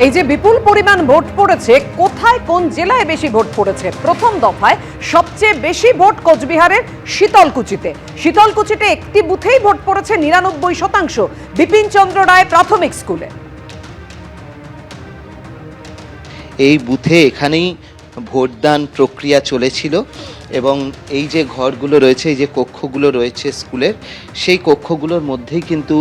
এই যে বিপুল পরিমাণ ভোট পড়েছে, কোথায় কোন জেলায় বেশি ভোট পড়েছে? প্রথম দফায় সবচেয়ে বেশি ভোট কোচবিহারের শীতলকুচিতে। শীতলকুচিতে একটি বুথেই ভোট পড়েছে ৯৯%। বিপিন চন্দ্র রায় প্রাথমিক স্কুলে। এই বুথে এখানেই ভোটদান প্রক্রিয়া চলেছিল এবং এই যে ঘরগুলো রয়েছে, এই যে কক্ষগুলো রয়েছে স্কুলের, সেই কক্ষগুলোর মধ্যেই কিন্তু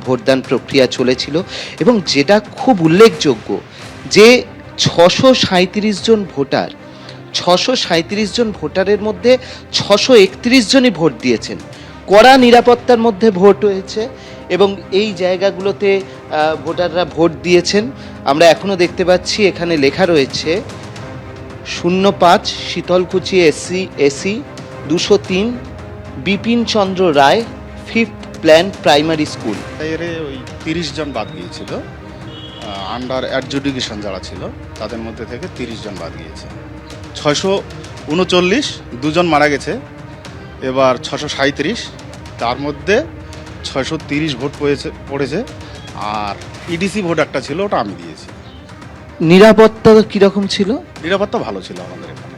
ভোটদান প্রক্রিয়া চলেছিল। এবং যেটা খুব উল্লেখযোগ্য যে ৬৩৭ জন ভোটার, ৬৩৭ জন ভোটারের মধ্যে ৬৩১ জনই ভোট দিয়েছেন। কড়া নিরাপত্তার মধ্যে ভোট হয়েছে এবং এই জায়গাগুলোতে ভোটাররা ভোট দিয়েছেন। আমরা এখনও দেখতে পাচ্ছি এখানে লেখা রয়েছে ০৫ শীতলকুচি এসি ২০৩ বিপিন চন্দ্র রায় 5th প্ল্যান প্রাইমারি স্কুল। এর ওই ৩০ জন বাদ গিয়েছিল, আন্ডার অ্যাডজুডিকেশন যারা ছিল তাদের মধ্যে থেকে ৩০ জন বাদ গিয়েছে। ৬৩৯ দুজন মারা গেছে, এবার ৬৩৭, তার মধ্যে ৬৩০ ভোট পড়েছে। আর ইডিসি ভোট একটা ছিল, ওটা আমি দিয়েছি। নিরাপত্তা কীরকম ছিল? নিরাপত্তা ভালো ছিল আমাদের এখানে।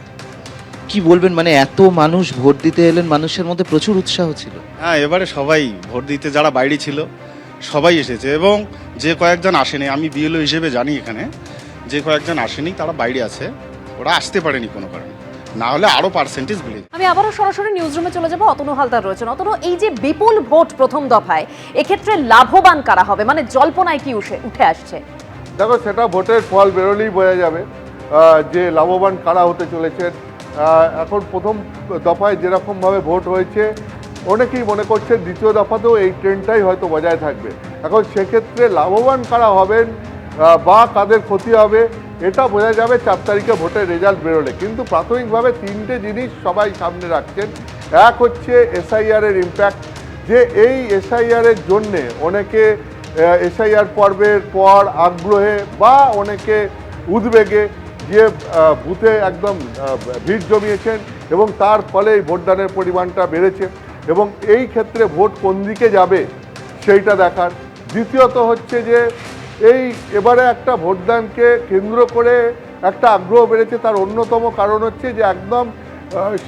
কি বলবেন, মানে এত মানুষ ভোট দিতে এলেন, মানুষের মধ্যে প্রচুর উৎসাহ ছিল। হ্যাঁ, এবারে সবাই ভোট দিতে, যারা বাইরে ছিল সবাই এসেছে এবং যে কয়েকজন আসেনি, আমি বিএলও হিসেবে জানি এখানে যে কয়েকজন আসেনি তারা বাইরে আছে, ওরা আসতে পারেনি কোনো কারণে, না হলে আরো পার্সেন্টেজ বেড়ে। আমি আবারও সরাসরি নিউজ রুমে চলে যাব। অতনু হালদার রয়েছেন। অতনু, এই যে বিপুল ভোট প্রথম দফায়, এক্ষেত্রে লাভবান কারা হবে? মানে জল্পনায় কি উঠে আসছে? দেখো, সেটা ভোটের ফল বেরোলেই বোঝা যাবে যে লাভবান কারা হতে চলেছেন। এখন প্রথম দফায় যেরকমভাবে ভোট হয়েছে, অনেকেই মনে করছেন দ্বিতীয় দফাতেও এই ট্রেন্ডটাই হয়তো বজায় থাকবে। এখন সেক্ষেত্রে লাভবান কারা হবেন বা কাদের ক্ষতি হবে, এটা বোঝা যাবে ৪ তারিখে ভোটের রেজাল্ট বেরোলে। কিন্তু প্রাথমিকভাবে তিনটে জিনিস সবাই সামনে রাখছেন। এক হচ্ছে এসআইআরের ইম্প্যাক্ট, যে এই এসআইআরের জন্যে অনেকে এসআইআর পর্বের পর আগ্রহে বা অনেকে উদ্বেগে গিয়ে বুথে একদম ভিড় জমিয়েছেন এবং তার ফলে এই ভোটদানের পরিমাণটা বেড়েছে এবং এই ক্ষেত্রে ভোট কোন দিকে যাবে সেইটা দেখার। দ্বিতীয়ত হচ্ছে যে এই এবারে একটা ভোটদানকে কেন্দ্র করে একটা আগ্রহ বেড়েছে, তার অন্যতম কারণ হচ্ছে যে একদম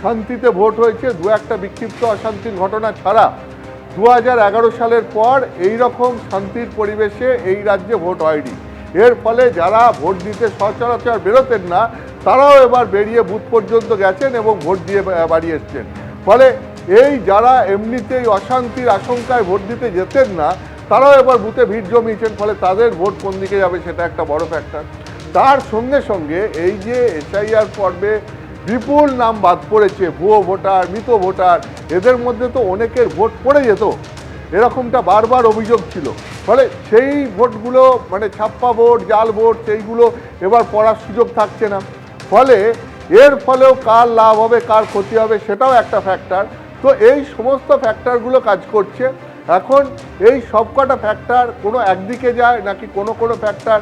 শান্তিতে ভোট হয়েছে। দু একটা বিক্ষিপ্ত অশান্তির ঘটনা ছাড়া ২০১১ সালের পর এই রকম শান্তির পরিবেশে এই রাজ্যে ভোট হয়নি। এর ফলে যারা ভোট দিতে সচরাচর বেরোতেন না, তারাও এবার বেরিয়ে বুথ পর্যন্ত গেছেন এবং ভোট দিয়ে বাড়ি এসছেন। ফলে এই যারা এমনিতেই অশান্তির আশঙ্কায় ভোট দিতে যেতেন না, তারাও এবার বুথে ভিড় জমিয়েছেন। ফলে তাদের ভোট কোন দিকে যাবে সেটা একটা বড় ফ্যাক্টর। তার সঙ্গে সঙ্গে এই যে এসআইআর পর্বে বিপুল নাম বাদ পড়েছে, ভুয়ো ভোটার, মৃত ভোটার, এদের মধ্যে তো অনেকের ভোট পড়ে যেত, এরকমটা বারবার অভিযোগ ছিল। ফলে সেই ভোটগুলো মানে ছাপ্পা ভোট, জাল ভোট, সেইগুলো এবার পড়ার সুযোগ থাকছে না। ফলে এর ফলেও কার লাভ হবে কার ক্ষতি হবে সেটাও একটা ফ্যাক্টর। তো এই সমস্ত ফ্যাক্টরগুলো কাজ করছে। এখন এই সবকটা ফ্যাক্টর কোনো একদিকে যায় নাকি কোনো ফ্যাক্টর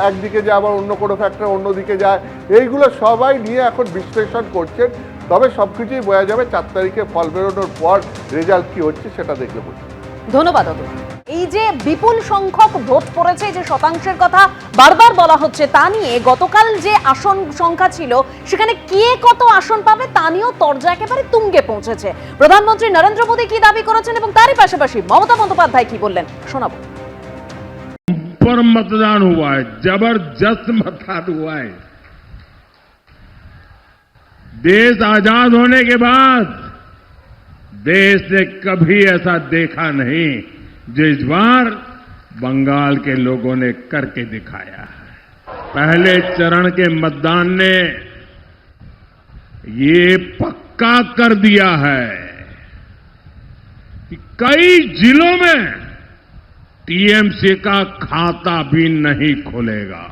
একদিকে যায়, আবার অন্য কোনো ফ্যাক্টর অন্যদিকে যায়, এইগুলো সবাই নিয়ে এখন বিশ্লেষণ করছেন। তবে সব কিছুই বোঝা যাবে ৪ তারিখে ফল বেরোনোর পর রেজাল্ট কী হচ্ছে সেটা দেখলে বুঝবে। ধন্যবাদ অতনু। এই যে বিপুল সংখ্যক ভোট পড়েছে, যে শতাংশের কথা বারবার বলা হচ্ছে, তা নিয়ে গতকাল যে আসন সংখ্যা ছিল সেখানে কে কত আসন পাবে তা নিয়েও তরজা একেবারে তুঙ্গে পৌঁছেছে। প্রধানমন্ত্রী নরেন্দ্র মোদী কি দাবি করেছেন এবং তারই পাশাপাশি মমতা বন্দ্যোপাধ্যায় কি বললেন, শোনাবো। पर मतदान हुआ है, जबरदस्त मतदान हुआ है। देश आजाद होने के बाद देश ने कभी ऐसा देखा नहीं जो इस बार बंगाल के लोगों ने करके दिखाया है। पहले चरण के मतदान ने ये पक्का कर दिया है कि कई जिलों में टीएमसी का खाता भी नहीं खुलेगा।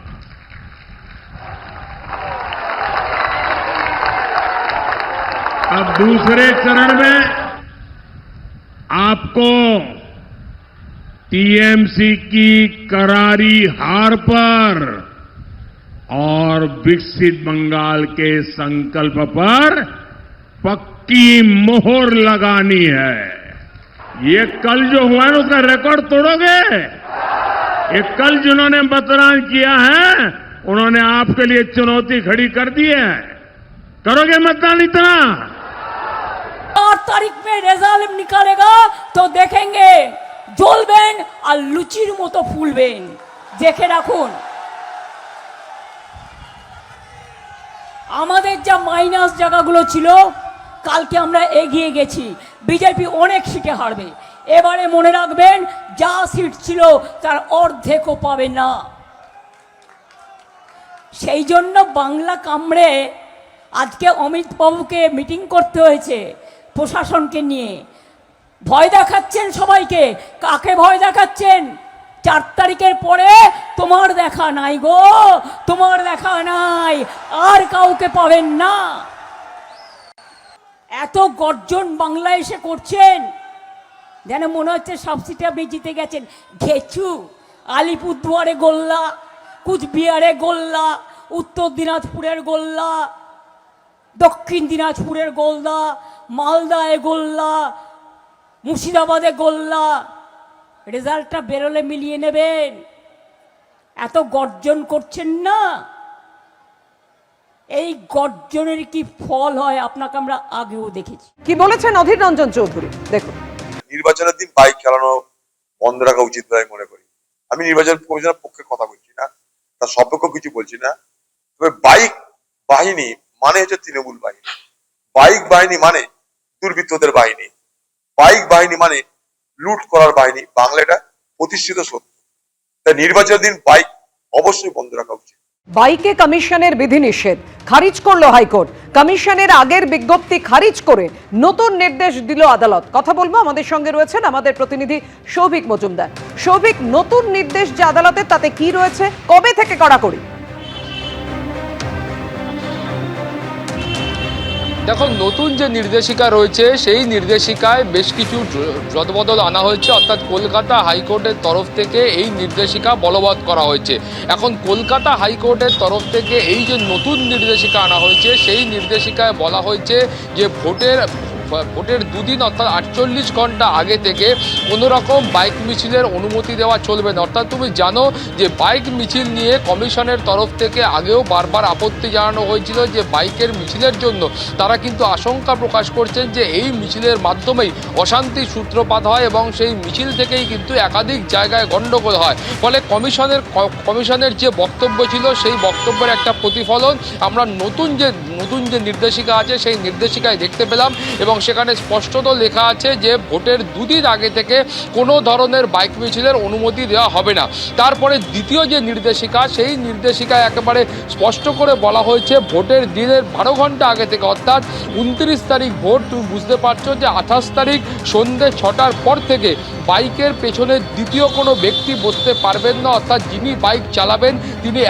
अब दूसरे चरण में आपको टीएमसी की करारी हार पर और विकसित बंगाल के संकल्प पर पक्की मोहर लगानी है। ये कल जो हुआ है उसका रिकॉर्ड तोड़ोगे? ये कल जिन्होंने मतदान किया है उन्होंने आपके लिए चुनौती खड़ी कर दी है। करोगे मतदान इतना? 8 तारीख में रिजल्ट निकालेगा तो देखेंगे জ্বলবেন আর লুচির মতো ফুলবেন, দেখে রাখুন। আমাদের যা মাইনাস জায়গাগুলো ছিল কালকে আমরা এগিয়ে গেছি, বিজেপি অনেক সিটে হারবে। এবারে মনে রাখবেন যা সিট ছিল তার অর্ধেকও পাবে না। সেই জন্য বাংলা কামড়ে আজকে অমিত বাবুকে মিটিং করতে হয়েছে প্রশাসনকে নিয়ে। ভয় দেখাচ্ছেন সবাইকে। কাকে ভয় দেখাচ্ছেন? 4 তারিখের পরে তোমার দেখা নাই গো, তোমার দেখা নাই, আর কাউকে পাবেন না। এত গর্জন বাংলা এসে করছেন যেন মনে হচ্ছে সব সিটে আপনি জিতে গেছেন। ঘেচু, আলিপুরদুয়ারে গোল্লা, কুচবিহারে গোল্লা, উত্তর দিনাজপুরের গোল্লা, দক্ষিণ দিনাজপুরের গোল্লা, মালদায় গোল্লা, মুর্শিদাবাদে গোল্লা। রেজাল্টটা বেরোলে মিলিয়ে নেবেন। এত গর্জন করছেন না, এই গর্জনের কি ফল হয় আপনাকে আমরা আগেও দেখেছি। কি বলেছেন অধীর রঞ্জন চৌধুরী দেখুন। নির্বাচনের দিন বাইক চালানো বন্ধ রাখা উচিত বলে আমি মনে করি। আমি নির্বাচন কমিশনের পক্ষে কথা বলছি না, তার সপক্ষে কিছু বলছি না। তবে বাইক বাহিনী মানে হচ্ছে তৃণমূল বাহিনী, বাইক বাহিনী মানে দুর্বৃত্তদের বাহিনী, বাইক বাহিনী মানে লুট করার বাহিনী। বাংলা এটা প্রতিষ্ঠিত সত্য। তাই নির্বাচনের দিন বাইক অবশ্যই বন্ধ রাখা উচিত। বাইকে কমিশনের বিধিনিষেধ খারিজ করলো হাইকোর্ট। কমিশনের আগের বিজ্ঞপ্তি খারিজ করে নতুন নির্দেশ দিল আদালত। কথা বলবো, আমাদের সঙ্গে রয়েছেন আমাদের প্রতিনিধি সৌভিক মজুমদার। সৌভিক, নতুন নির্দেশ যে আদালতের তাতে কি রয়েছে, কবে থেকে কড়াকড়ি? দেখো, নতুন যে নির্দেশিকা রয়েছে সেই নির্দেশিকায় বেশ কিছু রদবদল আনা হয়েছে। অর্থাৎ কলকাতা হাইকোর্টের তরফ থেকে এই নির্দেশিকা বলবৎ করা হয়েছে। এখন কলকাতা হাইকোর্টের তরফ থেকে এই যে নতুন নির্দেশিকা আনা হয়েছে সেই নির্দেশিকায় বলা হয়েছে যে ভোটের দুদিন অর্থাৎ 48 ঘন্টা আগে থেকে কোনো রকম বাইক মিছিলের অনুমতি দেওয়া চলবে না। অর্থাৎ তুমি জানো যে বাইক মিছিল নিয়ে কমিশনের তরফ থেকে আগেও বারবার আপত্তি জানানো হয়েছিল যে বাইকের মিছিলের জন্য তারা কিন্তু আশঙ্কা প্রকাশ করছেন যে এই মিছিলের মাধ্যমেই অশান্তির সূত্রপাত হয় এবং সেই মিছিল থেকেই কিন্তু একাধিক জায়গায় গণ্ডগোল হয়। ফলে কমিশনের যে বক্তব্য ছিল সেই বক্তব্যের একটা প্রতিফলন আমরা নতুন যে নির্দেশিকা আছে সেই নির্দেশিকায় দেখতে পেলাম। এবং সেখানে স্পষ্টত লেখা আছে যে ভোটের দুদিন আগে থেকে কোনো ধরনের বাইক মিছিলের অনুমতি দেওয়া হবে না। তারপরে দ্বিতীয় যে নির্দেশিকা সেই নির্দেশিকায় একেবারে স্পষ্ট করে বলা হয়েছে ভোটের দিনের 12 ঘন্টা আগে থেকে অর্থাৎ 29 তারিখ ভোট, তুমি বুঝতে পারছো যে 28 তারিখ সন্ধ্যে 6টার পর থেকে বাইকের পেছনে দ্বিতীয় কোনো ব্যক্তি বসতে পারবেন না। অর্থাৎ যিনি বাইক চালাবেন তিনি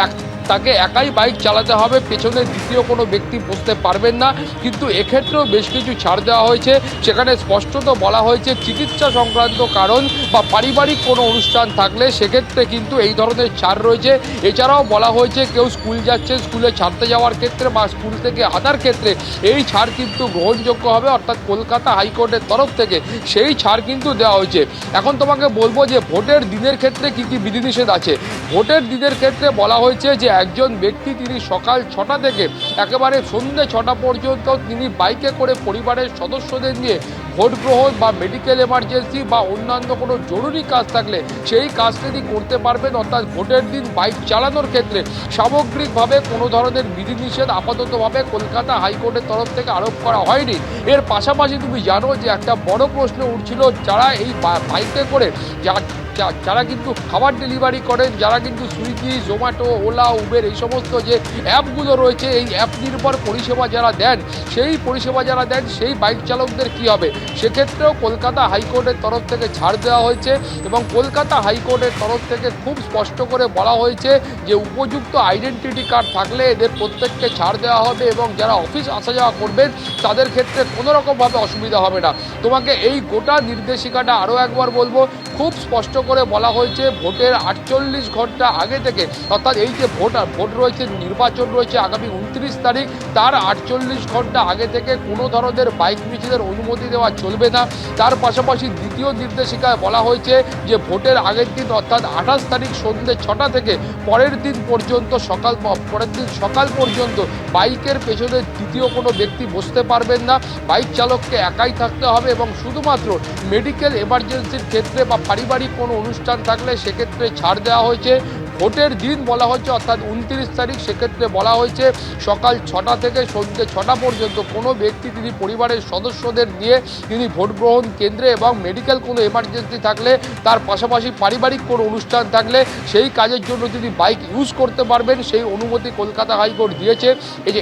তাকে একাই বাইক চালাতে হবে, পেছনে দ্বিতীয় কোনো ব্যক্তি বসতে পারবেন না। কিন্তু এক্ষেত্রেও বেশ কিছু ছাড় দেওয়া হয়েছে। সেখানে স্পষ্টত বলা হয়েছে চিকিৎসা সংক্রান্ত কারণ বা পারিবারিক কোনো অনুষ্ঠান থাকলে সেক্ষেত্রে কিন্তু এই ধরনের ছাড় রয়েছে। এছাড়াও বলা হয়েছে কেউ স্কুল যাচ্ছে, স্কুলে ছাড়তে যাওয়ার ক্ষেত্রে বা স্কুল থেকে আনার ক্ষেত্রে এই ছাড় কিন্তু গ্রহণযোগ্য হবে। অর্থাৎ কলকাতা হাইকোর্টের তরফ থেকে সেই ছাড় কিন্তু দেওয়া হয়েছে। এখন তোমাকে বলবো যে ভোটের দিনের ক্ষেত্রে কি কি বিধিনিষেধ আছে। ভোটের দিনের ক্ষেত্রে বলা হয়েছে যে একজন ব্যক্তি তিনি সকাল 6টা থেকে একেবারে সন্ধ্যে 6টা পর্যন্ত তিনি বাইকে করে পরিবারের সদস্যদের নিয়ে ভোট গ্রহণ বা মেডিকেল এমার্জেন্সি বা অন্যান্য কোনো জরুরি কাজ থাকলে সেই কাজ তিনি করতে পারবেন। অর্থাৎ ভোটের দিন বাইক চালানোর ক্ষেত্রে সামগ্রিকভাবে কোনো ধরনের বিধিনিষেধ আপাততভাবে কলকাতা হাইকোর্টের তরফ থেকে আরোপ করা হয়নি। এর পাশাপাশি তুমি জানো যে একটা বড় প্রশ্ন উঠছিল যারা এই বাইকে করে যারা কিন্তু খাবার ডেলিভারি করেন, যারা কিন্তু সুইগি, জোম্যাটো, ওলা, উবের এই সমস্ত যে অ্যাপগুলো রয়েছে এই অ্যাপ নির্ভর পরিষেবা যারা দেন সেই বাইক চালকদের কি হবে। সেক্ষেত্রেও কলকাতা হাইকোর্টের তরফ থেকে ছাড় দেওয়া হয়েছে এবং কলকাতা হাইকোর্টের তরফ থেকে খুব স্পষ্ট করে বলা হয়েছে যে উপযুক্ত আইডেন্টিটি কার্ড থাকলে এদের প্রত্যেককে ছাড় দেওয়া হবে এবং যারা অফিস আসা যাওয়া করবেন তাদের ক্ষেত্রে কোনো রকমভাবে অসুবিধা হবে না। তোমাকে এই গোটা নির্দেশিকাটা আরও একবার বলবো, খুব স্পষ্ট করে বলা হয়েছে ভোটের 48 ঘন্টা আগে থেকে, অর্থাৎ এই যে ভোট রয়েছে, নির্বাচন রয়েছে আগামী 29 তারিখ, তার 48 ঘন্টা আগে থেকে কোনো ধরনের বাইক মিছিলের অনুমতি দেওয়া চলবে না। তার পাশাপাশি দ্বিতীয় নির্দেশিকায় বলা হয়েছে যে ভোটের আগের দিন অর্থাৎ 28 তারিখ সন্ধ্যে 6টা থেকে পরের দিন সকাল পর্যন্ত বাইকের পেছনে দ্বিতীয় কোনো ব্যক্তি বসতে পারবেন না। বাইক চালককে একাই থাকতে হবে এবং শুধুমাত্র মেডিকেল এমার্জেন্সির ক্ষেত্রে বা পারিবারিক কোনো অনুষ্ঠান থাকলে সেক্ষেত্রে ছাড় দেওয়া হয়েছে। ভোটের দিন বলা হয়েছে অর্থাৎ 29 তারিখ, সেক্ষেত্রে বলা হয়েছে সকাল 6টা থেকে সন্ধ্যে 6টা পর্যন্ত কোনো ব্যক্তি তিনি পরিবারের সদস্যদের নিয়ে তিনি ভোট গ্রহণ কেন্দ্রে এবং মেডিকেল কোনো এমার্জেন্সি থাকলে, তার পাশাপাশি পারিবারিক কোনো অনুষ্ঠান থাকলে সেই কাজের জন্য তিনি বাইক ইউজ করতে পারবেন, সেই অনুমতি কলকাতা হাইকোর্ট দিয়েছে।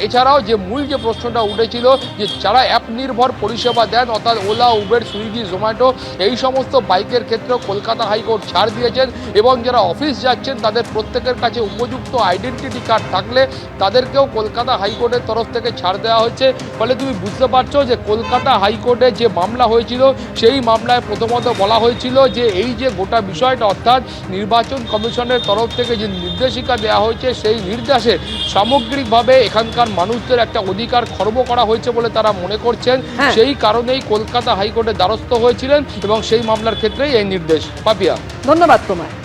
এছাড়াও যে মূল যে প্রশ্নটা উঠেছিল যে যারা অ্যাপ নির্ভর পরিষেবা দেন অর্থাৎ ওলা, উবের, সুইগি, জোম্যাটো, এই সমস্ত বাইকের ক্ষেত্রেও কলকাতা হাইকোর্ট ছাড় দিয়েছেন এবং যারা অফিস যাচ্ছেন তাদের প্রত্যেকের কাছে উপযুক্ত আইডেন্টিটি কার্ড থাকলে তাদেরকেও কলকাতা হাইকোর্টের তরফ থেকে ছাড় দেওয়া হয়েছে। ফলে তুমি বুঝতে পারছো যে কলকাতা হাইকোর্টে যে মামলা হয়েছিল সেই মামলায় প্রথমত বলা হয়েছিল যে এই যে গোটা বিষয়টা অর্থাৎ নির্বাচন কমিশনের তরফ থেকে যে নির্দেশিকা দেওয়া হয়েছে সেই নির্দেশে সামগ্রিকভাবে এখানকার মানুষদের একটা অধিকার খর্ব করা হয়েছে বলে তারা মনে করছেন। সেই কারণেই কলকাতা হাইকোর্টের দ্বারস্থ হয়েছিলেন এবং সেই মামলার ক্ষেত্রেই এই নির্দেশ। পাপিয়া, ধন্যবাদ তোমায়।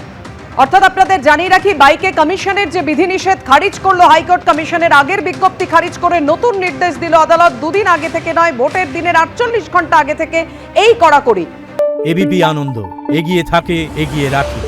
অর্থাৎ আপনাদের জানিয়ে রাখি, বাইকে কমিশনের যে বিধিনিষেধ খারিজ করলো হাইকোর্ট, কমিশনের আগের বিজ্ঞপ্তি খারিজ করে নতুন নির্দেশ দিল আদালত। দুদিন আগে থেকে নয়, ভোটের দিনের 48 ঘন্টা আগে থেকে এই কড়াকড়ি। এবিপি আনন্দ, এগিয়ে থাকে, এগিয়ে রাখে।